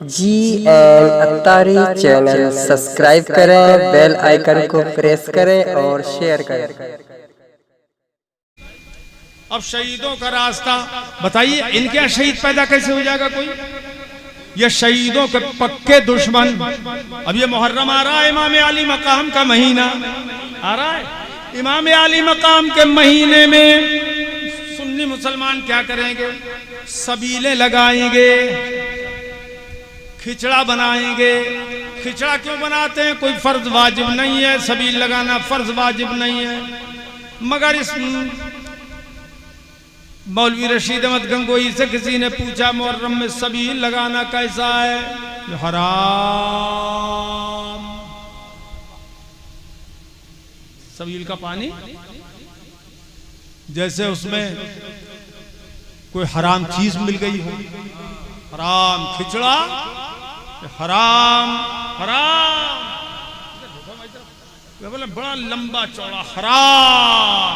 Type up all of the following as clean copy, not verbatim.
GN Attari channel subscribe करें, bell icon को press करें और शेयर करें। अब शहीदों का रास्ता बताइए, इनके यहाँ शहीद पैदा कैसे हो जाएगा कोई? ये शहीदों के पक्के दुश्मन। अब ये मुहर्रम आ रहा है, इमाम अली मकाम का महीना आ रहा है। इमाम अली मकाम के महीने में सुन्नी मुसलमान क्या करेंगे? सबीलें लगाएंगे, खिचड़ा बनाएंगे। खिचड़ा क्यों बनाते हैं? कोई फर्ज वाजिब नहीं है, सबील लगाना फर्ज वाजिब नहीं है। मगर इस मौलवी रशीद अहमद गंगोई से किसी ने पूछा, मुहर्रम में सबील लगाना कैसा है? हराम। सबील का पानी जैसे उसमें कोई हराम चीज मिल गई हो। हराम खिचड़ा, हराम हराम, बोले बड़ा लंबा चौड़ा हराम।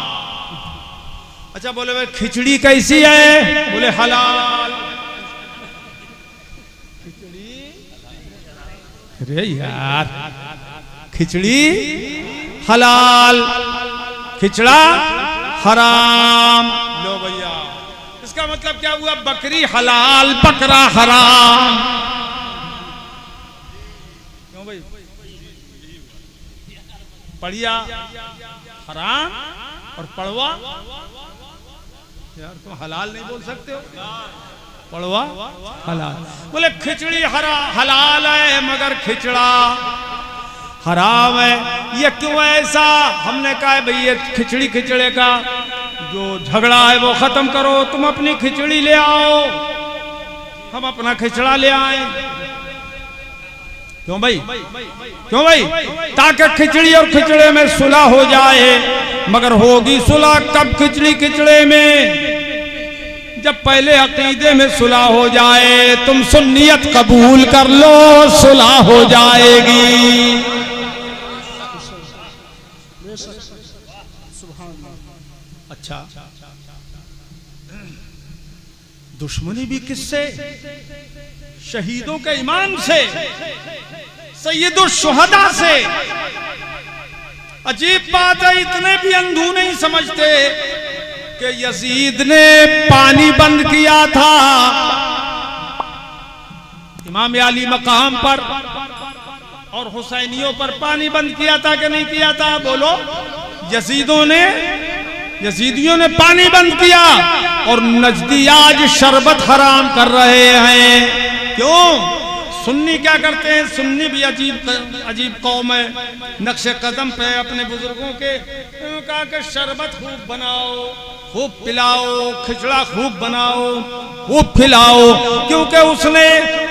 अच्छा, बोले भाई खिचड़ी कैसी है? बोले हलाल। खिचड़ी, अरे यार, खिचड़ी हलाल, खिचड़ा हराम। लो भैया, इसका मतलब क्या हुआ? बकरी हलाल, बकरा हराम। क्यों भाई? पड़िया हराम और पड़वा, यार तुम हलाल नहीं बोल सकते हो? पड़वा हलाल। बोले खिचड़ी हलाल है मगर खिचड़ा हराम है। ये क्यों ऐसा? हमने कहा भाई ये खिचड़ी खिचड़े का जो झगड़ा है वो खत्म करो। तुम अपनी खिचड़ी ले आओ, हम अपना खिचड़ा ले आए। क्यों भाई? क्यों भाई? ताकि खिचड़ी और खिचड़े में सुलह हो जाए। मगर होगी सुलह कब? खिचड़ी खिचड़े में, जब पहले अकीदे में सुलह हो जाए। तुम सुन्नियत कबूल कर लो, सुलह हो जाएगी। अच्छा, दुश्मनी भी किससे? शहीदों के इमाम से, सैयदुल शुहदा से। अजीब बात है, इतने भी अंधू नहीं समझते कि यजीद ने पानी बंद किया था इमाम अली मकाम पर और हुसैनियों पर। पानी बंद किया था कि नहीं किया था? बोलो। यजीदियों ने पानी बंद किया और नजदी आज शरबत हराम कर रहे हैं। क्यों? सुन्नी क्या करते हैं? सुन्नी भी अजीब कौम है। नक्शे कदम पे अपने बुजुर्गों के कहा कि शरबत खूब बनाओ, खूब पिलाओ, खिचड़ा खूब बनाओ, खूब खिलाओ। क्योंकि उसने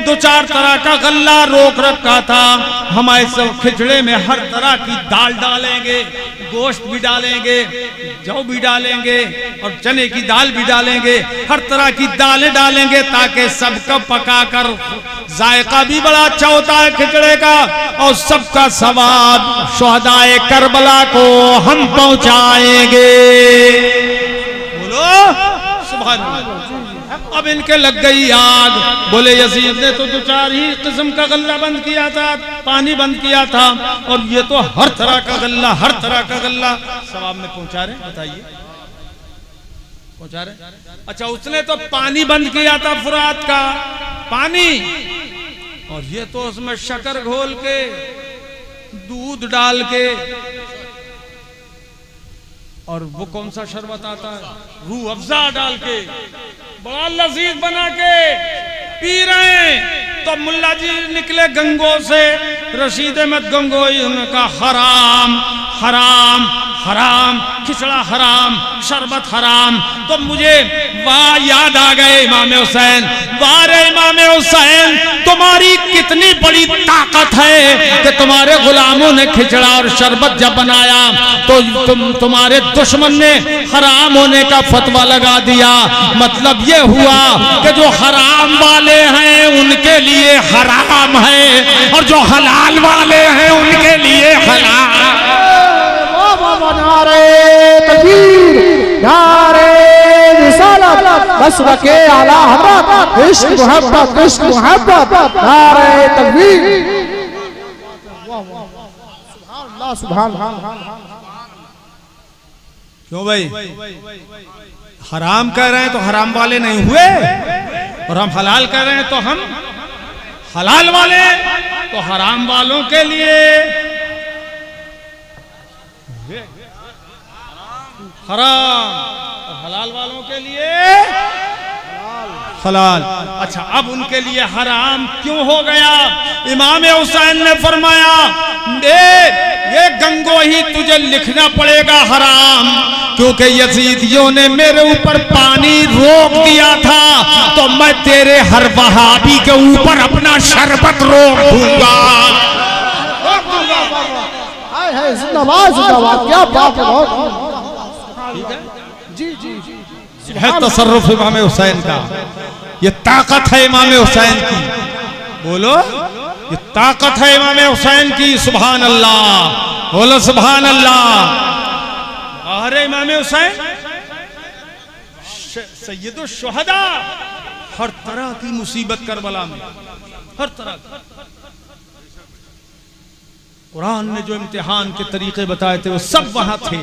दो चार तरह का गल्ला रोक रखा था। हमारे सब खिचड़े में हर तरह की दाल डालेंगे, गोश्त भी डालेंगे, जौ भी डालेंगे और चने की दाल भी डालेंगे। हर तरह की दालें डालेंगे ताकि सबका पकाकर जायका भी बड़ा अच्छा होता है खिचड़े का, और सबका सवाब शुहदाए करबला को हम पहुंचाएंगे। बोलो सुभान अल्लाह। अब इनके लग गई आग। बोले यजीद ने तो दो चार ही किस्म का गल्ला बंद किया था, पानी बंद किया था, और ये तो हर तरह का गल्ला, हर तरह का गल्ला सवाब में पहुंचा रहे। बताइए, पहुंचा रहे? अच्छा, उसने तो पानी बंद किया था, फुरात का पानी, और ये तो उसमें शक्कर घोल के, दूध डाल के, और वो कौन सा शरबत आता है, रूह अफ़ज़ा डाल के बड़ा लजीज बना के पी रहे हैं। तो मुल्ला जी निकले गंगो से, रशीद अहमद गंगोई, उनका हराम हराम हराम, खिचड़ा हराम, शरबत हराम। तो मुझे वाह याद आ गए इमाम हुसैन। वाह रे इमाम हुसैन, तुम्हारी कितनी बड़ी ताकत है कि तुम्हारे गुलामों ने खिचड़ा और शरबत जब बनाया तो तुम्हारे दुश्मन ने हराम होने का फतवा लगा दिया। मतलब ये हुआ कि जो हराम वाले हैं उनके लिए हराम है, और जो हलाल वाले हैं उनके लिए हलाल। नारे तकबीर, नारे रिसालत, मसलक आला हज़रत इश्क मोहब्बत नारे तकबीर। सुभान अल्लाह। क्यों भाई, हराम कह रहे हैं तो हराम वाले नहीं हुए, और हम हलाल कह रहे हैं तो हम हलाल वाले। तो हराम वालों के लिए हराम, और हलाल वालों के लिए हलाल। अच्छा, अब उनके लिए हराम क्यों हो गया? इमाम हुसैन ने फरमाया, ये गंगोही तुझे लिखना पड़ेगा हराम, क्योंकि यजीदियों ने मेरे ऊपर पानी रोक दिया था, तो मैं तेरे हर वहाबी के ऊपर अपना शरबत रोक दूंगा। जिंदाबाद जिंदाबाद, क्या बात है, बहुत जी जी जी। है तसर्रुफ इमाम हुसैन का, ये ताकत है इमाम हुसैन की। बोलो, ये ताकत है इमाम हुसैन की। सुभान अल्लाह, बोलो सुभान अल्लाह। अरे इमाम हुसैन सैयदुल शुहदा, हर तरह की मुसीबत करबला में, हर तरह। कुरान ने जो इम्तिहान के तरीके बताए थे वो सब वहां थे।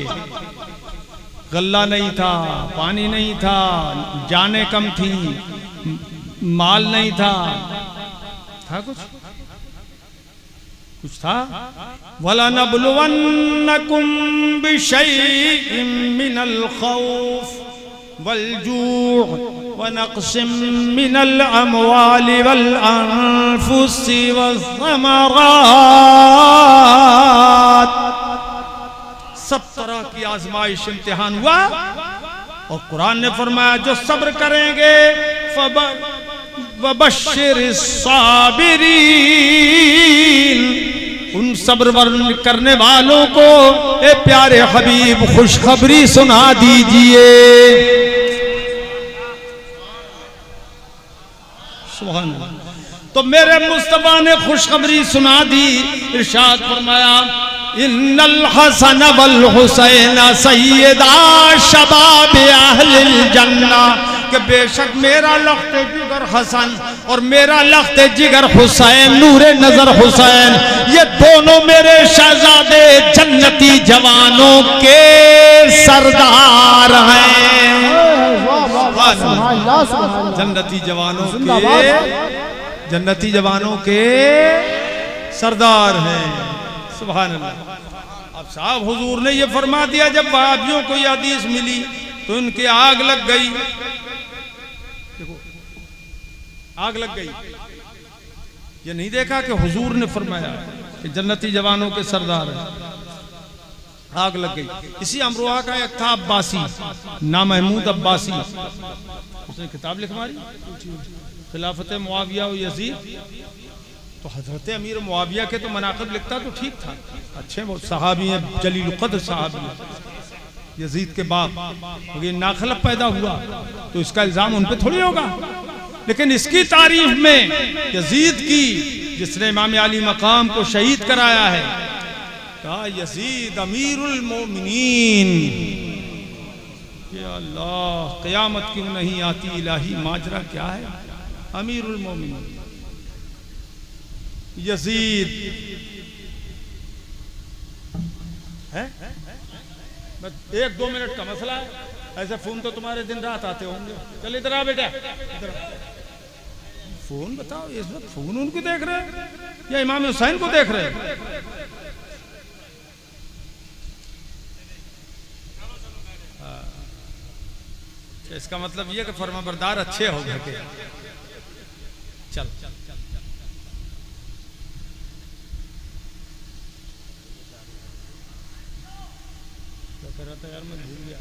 गल्ला नहीं था, पानी नहीं था, जाने कम थी, माल नहीं था कुछ था। वला नबलुवन्नकुम बिशैइन मिनल खौफ वल जू' व नक़्सिम मिनल अमवालि वल अनफुसि वस्समरात। सब तरह की आजमाइश, इम्तिहान हुआ, और कुरान ने फरमाया जो सब्र करेंगे वबश्शिरिस साबिरीन, उन सब्र करने वालों को ए प्यारे हबीब खुशखबरी सुना दीजिए। सुभान अल्लाह। तो मेरे मुस्तफा ने खुशखबरी सुना दी, इरशाद फरमाया, इन्नल हसन वल हुसैन सैयदा शबाब अहलिल जन्ना, कि बेशक मेरा लख्ते जिगर हसन और मेरा लख्ते जिगर हुसैन, नूरे नजर हुसैन, ये दोनों मेरे शहजादे जन्नती जवानों के सरदार हैं। जन्नती जवानों के सरदार हैं। सुभान अल्लाह। अब साहब हुजूर ने ये फरमा दिया, जब वहाबियों को ये हदीस मिली तो उनकी आग लग गई। देखो, आग लग गई। ये नहीं देखा कि हुजूर ने फरमाया कि जन्नती जवानों के सरदार हैं, आग लग गई। इसी अमरोहा का एक था अब्बासी, ना महमूद अब्बासी, उसने किताब लिखवाई खिलाफत मुआविया और यजीद। तो हजरत अमीर मुआविया के तो मनाक़िब लिखता तो ठीक था, अच्छे वो सहाबी हैं, जलील क़द्र सहाबी हैं, यजीद के बाप। ये नाखलफ पैदा हुआ तो इसका इल्ज़ाम उन पे थोड़ी होगा, लेकिन इसकी तारीफ में यजीद की, जिसने इमाम अली मकाम को शहीद कराया है, कहा यजीद अमीरुल मोमिनीन। या अल्लाह, क़यामत क्यों नहीं आती, इलाही माजरा क्या है? अमीरुल मोमिनीन यजीद है। 1-2 मिनट का मसला है, ऐसे फोन तो तुम्हारे दिन रात आते होंगे। चल इधर आ बेटा, इधर फोन बताओ, इस वक्त फोन उनको देख रहे हैं या इमाम हुसैन को देख रहे हैं? इसका मतलब ये कि फरमाबरदार अच्छे हो गए। चल यार, मैं भूल गया।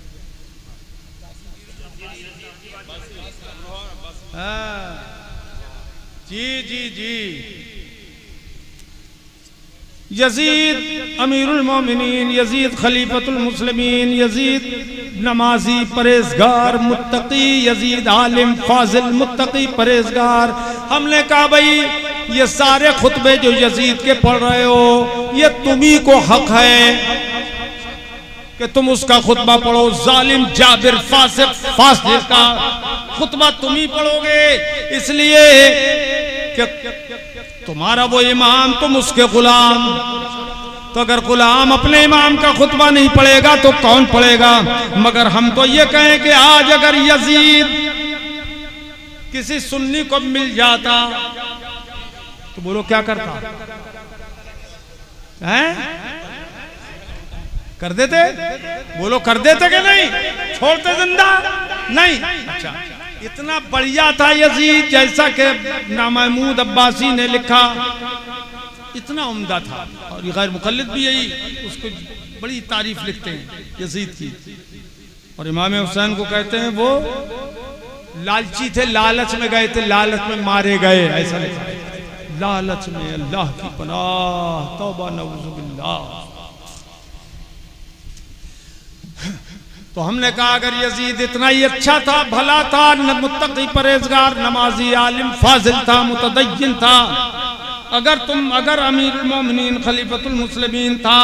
हाँ जी जी जी। यजीद अमीरुल मोमिनीन, यजीद खलीफतुल मुस्लिमीन, यजीद नमाजी परहेजगार मुत्तकी, यजीद आलिम फाजिल मुत्तकी परहेजगार। हमने कहा भाई ये सारे खुतबे जो यजीद के पढ़ रहे हो, ये तुम्ही को हक है कि तुम उसका खुतबा पढ़ो। जालिम जाबिर फासिक फासिक का खुतबा तुम ही पढ़ोगे, इसलिए कि तुम्हारा वो इमाम, तुम उसके गुलाम। तो अगर गुलाम अपने इमाम का खुतबा नहीं पढ़ेगा तो कौन पढ़ेगा? मगर हम तो ये कहें कि आज अगर यजीद किसी सुन्नी को मिल जाता तो बोलो क्या करता है? कर देते? बोलो कर देते कि नहीं? छोड़ते जिंदा? नहीं। अच्छा, इतना बढ़िया था यजीद, जैसा कि नामहमूद अब्बासी ने लिखा, इतना उम्दा था। और गैर मुकल्लिद भी यही उसको बड़ी तारीफ लिखते हैं यजीद की। और इमाम हुसैन को कहते हैं वो लालची थे, लालच में गए थे, लालच में मारे गए, ऐसा लिखा है। लालच में अल्लाह की पनाह, तौबा नऊजुबिल्लाह। तो हमने कहा अगर यजीद इतना ही अच्छा था, भला था, मुत्तकी, परहेजगार, नमाजी, आलिम, फाजिल था, मुतदय्यिन था, अगर अमीरुल मोमिनीन खलीफतुल मुस्लिमीन था,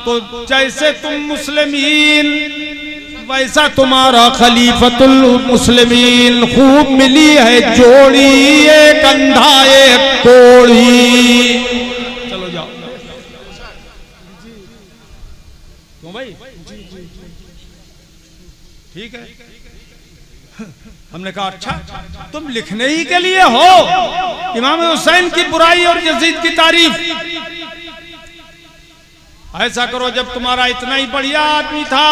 तो जैसे तुम मुस्लिमीन वैसा तुम्हारा खलीफतुल मुस्लिमीन। खूब मिली है जोड़ी, एक अंधा एक कोड़ी। चलो जाओ। क्यों भाई? ठीक है। हमने कहा अच्छा, तुम लिखने ही के लिए हो इमाम हुसैन की बुराई और यजीद की तारीफ। ऐसा करो, जब तुम्हारा इतना ही बढ़िया आदमी था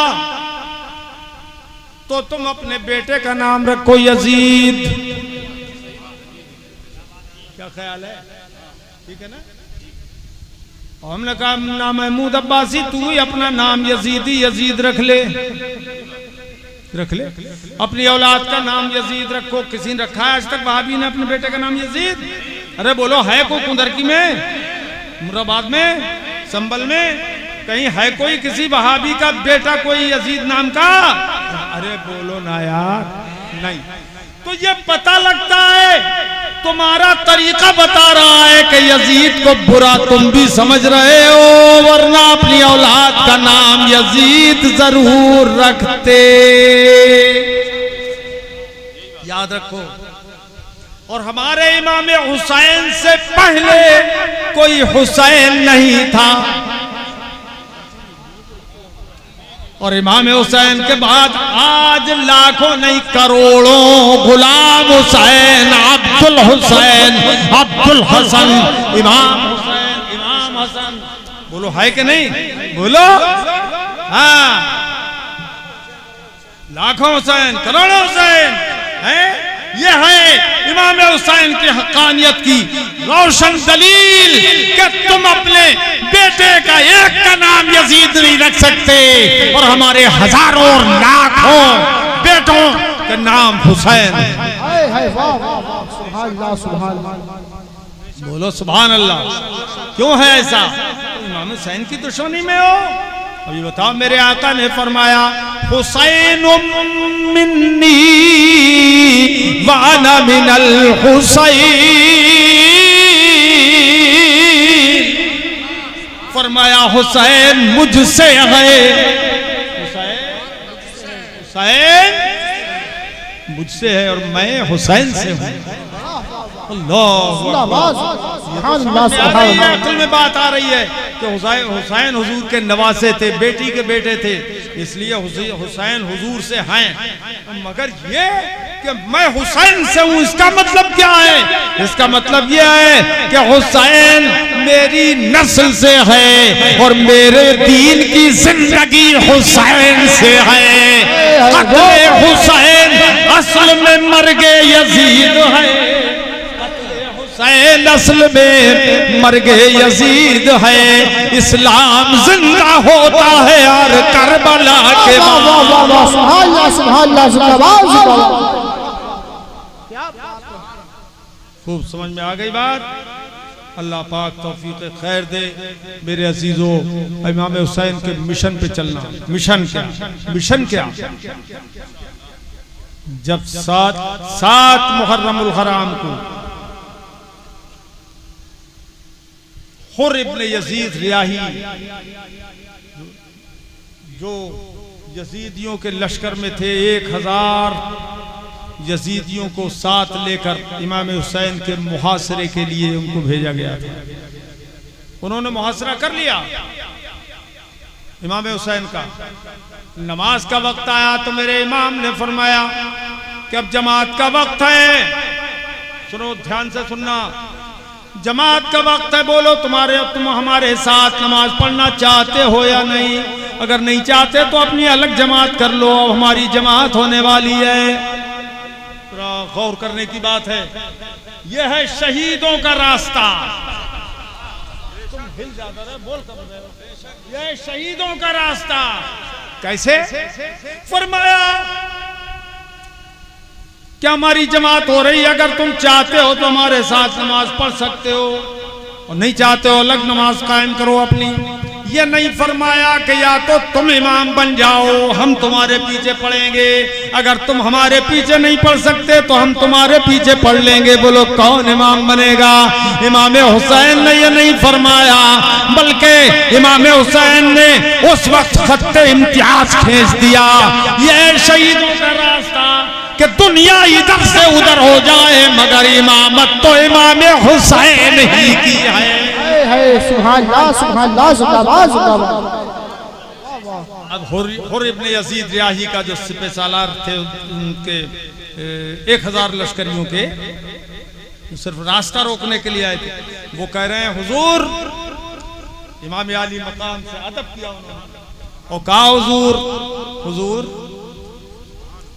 तो तुम अपने बेटे का नाम रखो यजीद। क्या ख्याल है? ठीक है ना? और हमने कहा नामहमूद अब्बासी, तू ही अपना नाम यजीद रख ले, रख ले। अपनी औलाद का नाम यजीद रखो। किसी ने रखा है आज तक वहाबी ने अपने बेटे का नाम यजीद? अरे बोलो, है कोई कुंदरकी में, मुराबाद में, संबल में कहीं है कोई किसी वहाबी का बेटा कोई यजीद नाम का? अरे बोलो ना यार, नहीं। तो ये पता लगता है, तुम्हारा तरीका बता रहा है कि यजीद को बुरा तुम भी समझ रहे हो, वरना अपनी औलाद का नाम यजीद जरूर रखते। याद रखो। और हमारे इमाम हुसैन से पहले कोई हुसैन नहीं था, और इमाम हुसैन के बाद आज लाखों नहीं करोड़ों गुलाम हुसैन, अब्दुल हुसैन, अब्दुल हसन, इमाम हुसैन, इमाम हसन। बोलो है कि नहीं? बोलो। हाँ, लाखों हुसैन, करोड़ों हुसैन है। ये है इमाम हुसैन की हक्कानियत की रोशन दलील कि तुम अपने बेटे का एक का नाम यजीद नहीं रख सकते और हमारे हजारों और लाखों बेटों का नाम हुसैन है। बोलो सुभान अल्लाह। क्यों है ऐसा? इमाम हुसैन की दुश्मनी में हो? अभी बताओ, मेरे आका ने फरमाया हुसैन मिन्नी व अना मिनल हुसैन। फरमाया हुसैन मुझसे है, हुसैन मुझसे है और मैं हुसैन से हूँ। अक्ल में बात आ रही है कि हुसैन हुजूर के नवासे थे, बेटी के बेटे थे, इसलिए हुसैन हुजूर से हैं। मगर ये कि मैं हुसैन से हूँ, इसका मतलब क्या है? इसका मतलब यह है कि हुसैन मेरी नस्ल से है और मेरे दीन की जिंदगी हुसैन से है। हुसैन असल में मर गए यजीद है, हुसैन असल में मर गए यजीद है। इस्लाम जिंदा होता है यार करबला के खूब समझ में आ गई बात। अल्लाह पाक तौफीक खैर दे। मेरे अजीजों, इमाम हुसैन के मिशन पे चलना। मिशन क्या? मिशन क्या? जब सात मुहर्रमुल हराम को हुर इब्न यजीद रियाही, जो यजीदियों के लश्कर में थे, 1000 यजीदियों को साथ लेकर इमाम हुसैन के मुहासरे के लिए उनको भेजा गया था। उन्होंने मुहासरा कर लिया इमाम हुसैन का। नमाज का वक्त आया तो मेरे इमाम ने फरमाया कि अब जमात का वक्त है। सुनो, ध्यान से सुनना, जमात का वक्त है, बोलो तुम हमारे साथ नमाज पढ़ना चाहते हो या नहीं? अगर नहीं चाहते तो अपनी अलग जमात कर लो, अब हमारी जमात होने वाली है। गौर करने की बात है, यह है शहीदों का रास्ता। तुम हिल जाता रहे, बोल कर रहे हो। यह शहीदों का रास्ता। कैसे? फरमाया क्या हमारी जमात हो रही, अगर तुम चाहते हो तो हमारे साथ नमाज पढ़ सकते हो, और नहीं चाहते हो अलग नमाज कायम करो अपनी। ये नहीं फरमाया कि या तो तुम इमाम बन जाओ, हम तुम्हारे पीछे पढ़ेंगे, अगर तुम हमारे पीछे नहीं पढ़ सकते तो हम तुम्हारे पीछे पढ़ लेंगे। बोलो कौन इमाम बनेगा? इमाम हुसैन ने ये नहीं फरमाया, बल्कि इमाम हुसैन ने उस वक्त खत्ते इम्तियाज खींच दिया। ये शहीदों का रास्ता कि दुनिया इधर से उधर हो जाए, मगर इमामत तो इमाम हुसैन ही की है। सुभान अल्लाह, सुभान अल्लाह, जिंदाबाद, जिंदाबाद। अब हुर इब्न यजीद रियाही का जो सिपह सालार थे, उनके 1000 लश्करियों के सिर्फ रास्ता रोकने के लिए आए थे। वो कह रहे हैं हुजूर, इमाम आली मकाम से अदब किया उन्होंने और कहा हुजूर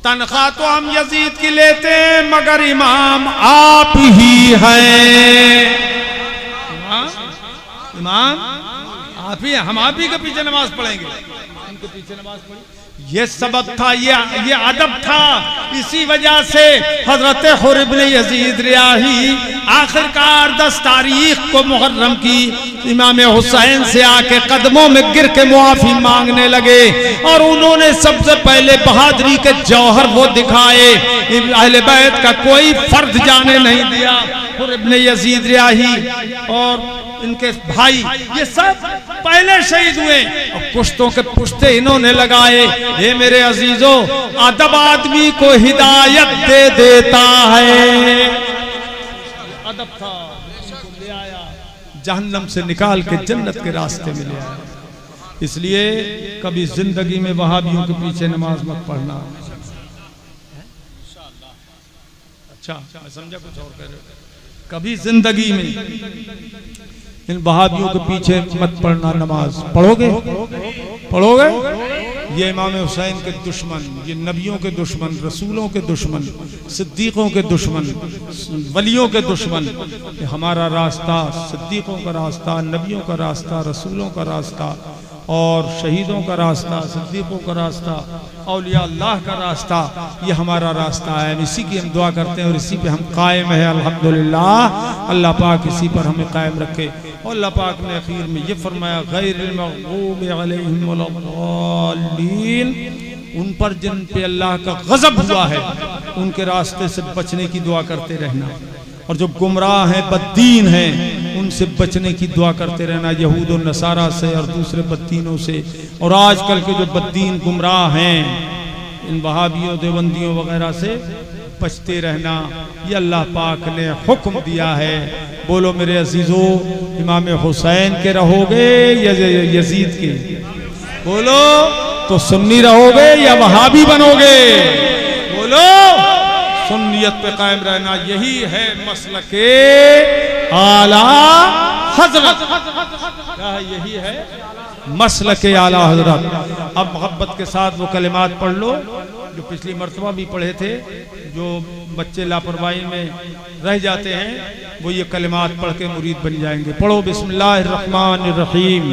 तनख्वाह तो हम यजीद की लेते हैं, मगर इमाम आप ही हैं। इमाम आप ही, हम आप ही के पीछे नमाज पढ़ेंगे, उनके पीछे नमाज पढ़ेंगे। ये सबक था, ये अदब था। इसी वजह से हजरत हुर इब्न यजीद रियाही आखिरकार 10 तारीख को मुहर्रम की इमाम हुसैन से आके कदमों में गिर के मुआफी मांगने लगे, और उन्होंने सबसे पहले बहादुरी के जौहर वो दिखाए। अहले बैत का कोई फर्द जाने नहीं दिया। हुर इब्न यजीद रियाही और इनके भाई ये सब पहले शहीद हुए, और पुश्तों के पुश्ते इन्होंने लगाए। ये मेरे अजीजों, अदब आदमी को हिदायत दे देता है। अदब था, ले आया जहन्नम से निकाल के जन्नत के रास्ते में ले आया। इसलिए कभी जिंदगी में वहाबियों के पीछे नमाज मत पढ़ना। अच्छा, मैं समझा कुछ और कह रहे हो। कभी जिंदगी में इन वहाबियों के पीछे मत पढ़ना नमाज। पढ़ोगे ये इमाम हुसैन के दुश्मन, ये नबियों के दुश्मन, रसूलों के दुश्मन, सिद्दीकों के दुश्मन, वलियों के दुश्मन। हमारा रास्ता सिद्दीकों का रास्ता, नबियों का रास्ता, रसूलों का रास्ता, और शहीदों का रास्ता, सिद्दीकों का रास्ता, औलिया अल्लाह का रास्ता, ये हमारा रास्ता है। इसी की हम दुआ करते हैं और इसी पे हम कायम है अल्हम्दुलिल्लाह। अल्लाह पाक इसी पर हमें कायम रखे। और अल्लाह पाक ने आखिर में ये फरमाया, गैरिल मग़ज़ूबि अलैहिम वलद्दाल्लीन, उन पर जिन पे अल्लाह का गज़ब हुआ है उनके रास्ते से बचने की दुआ करते रहना, और जो गुमराह हैं, बद्दीन हैं, उनसे बचने की दुआ करते रहना, यहूद और नसारा से और दूसरे बद्दीनों से। और आजकल के जो बद्दीन गुमराह हैं, इन वहाबियों, देवबंदियों वगैरह से बचते रहना, ये अल्लाह पाक ने हुक्म दिया है। बोलो मेरे अजीजों, इमाम हुसैन के रहोगे या यजीद के? बोलो तो सुन्नी रहोगे या वहाबी बनोगे? बोलो सुन्नियत पे कायम रहना, यही है मसलके आला हजरत। क्या है? यही है मसलके आला हजरत। अब मोहब्बत के साथ वो कलिमात पढ़ लो जो पिछली मर्तबा भी पढ़े थे। जो बच्चे लापरवाही में रह जाते हैं वो ये कलिमात पढ़ के मुरीद बन जाएंगे। पढ़ो बिस्मिल्लाहिर रहमानिर रहीम।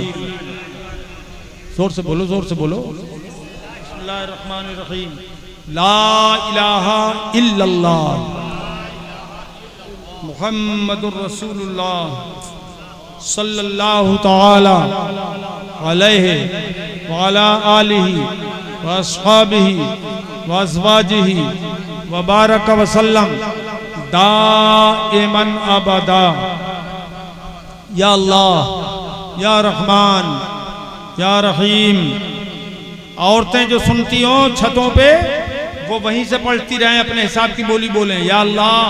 जोर से बोलो, जोर से बोलो। बिस्मिल्लाहिर रहमानिर रहीम। ला इलाहा इल्लल्लाह मुहम्मदुर रसूलुल्लाह सल्लल्लाहु तआला अलैहि व अला आलिहि व अस्हाबिहि व अज़वाजिहि व बारक व सल्लम दाइमन अबदा। या अल्लाह, या रहमान, या रहीम। औरतें जो सुनती हों छतों पे वो वहीं से पढ़ती रहें, अपने हिसाब की बोली बोलें। या अल्लाह,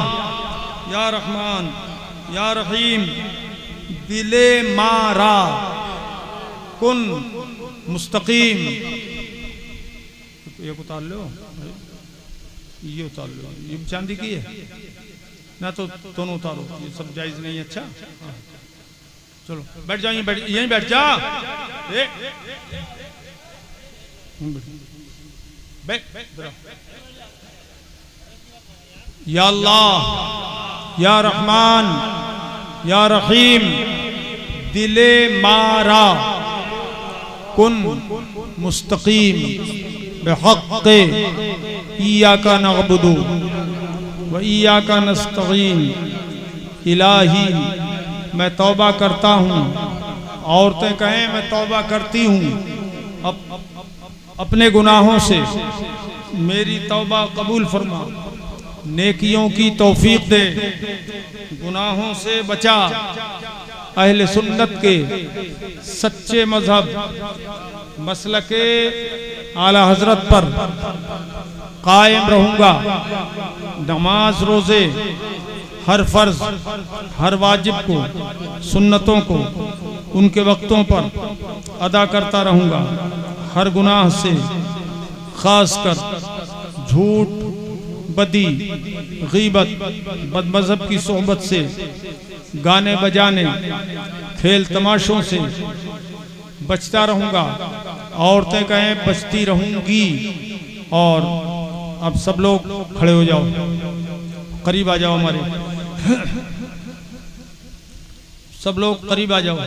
या रहमान, या रहीम, दिले मारा कुन मुस्तकीम। ये उतार लो, ये उतार लो, ये चांदी की है ना, तो दोनों उतारो, ये सब जायज नहीं है। अच्छा चलो बैठ जाओ, यहीं बैठ जा। या अल्लाह, या रहमान, या रहीम, दिले मारा कुन मुस्तकीम बिहक़्क़े इय्याका नअबुदु व इय्याका नस्तईन। इलाही, मैं तौबा करता हूँ, औरतें कहें मैं तौबा करती हूँ अपने गुनाहों से, मेरी तौबा कबूल फरमा, नेकियों की तौफीक दे, गुनाहों से बचा। अहले सुन्नत के सच्चे मजहब मसलके आला हजरत पर कायम रहूंगा। नमाज रोजे, हर फर्ज, हर वाजिब को, सुन्नतों को उनके वक्तों पर अदा करता रहूंगा। हर गुनाह से, खासकर झूठ, बदी, गीबत, बदमज़हब की सोहबत से, गाने बजाने, खेल तमाशों से बचता रहूंगा। औरतें कहें बचती रहूंगी। और अब सब लोग खड़े हो जाओ, करीब आ जाओ, हमारे सब लोग करीब आ जाओ।